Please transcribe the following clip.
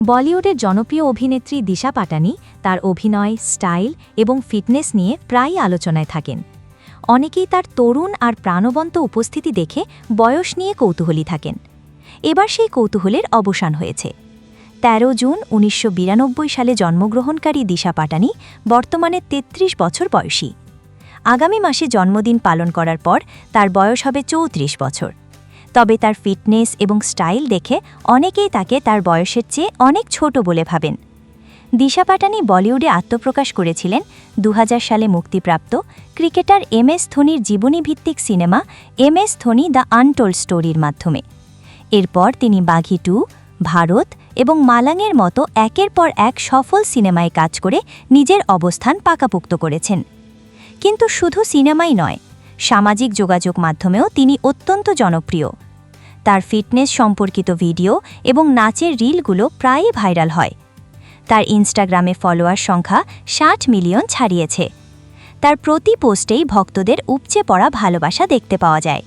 বলিউডের জনপ্রিয় অভিনেত্রী দিশা পাটানি তার অভিনয়, স্টাইল এবং ফিটনেস নিয়ে প্রায়ই আলোচনায় থাকেন। অনেকেই তার তরুণ আর প্রাণবন্ত উপস্থিতি দেখে বয়স নিয়ে কৌতূহলী থাকেন। এবার সেই কৌতূহলের অবসান হয়েছে। ১৩ জুন ১৯৯২ সালে জন্মগ্রহণকারী দিশা পাটানি বর্তমানে ৩৩ বছর বয়সী। আগামী মাসে জন্মদিন পালন করার পর তার বয়স হবে ৩৪ বছর। তবে তার ফিটনেস এবং স্টাইল দেখে অনেকেই তাকে তার বয়সের চেয়ে অনেক ছোট বলে ভাবেন। দিশা পাটানি বলিউডে আত্মপ্রকাশ করেছিলেন ২০০০ সালে মুক্তিপ্রাপ্ত ক্রিকেটার MS ধোনির জীবনীভিত্তিক cinema MS Dhoni the untold স্টোরির মাধ্যমে। এরপর তিনি বাঘি ২, ভারত এবং মালাংয়ের মতো একের পর এক সফল সিনেমায় কাজ করে নিজের অবস্থান পাকাপোক্ত করেছেন। কিন্তু শুধু সিনেমাই নয়, সামাজিক যোগাযোগ মাধ্যমেও তিনি অত্যন্ত জনপ্রিয়। তার ফিটনেস সম্পর্কিত ভিডিও এবং নাচের রিলগুলো প্রায়ই ভাইরাল হয়। তার ইনস্টাগ্রামে ফলোয়ার সংখ্যা ৬০ মিলিয়ন ছাড়িয়েছে। তার প্রতি পোস্টেই ভক্তদের উপচে পড়া ভালোবাসা দেখতে পাওয়া যায়।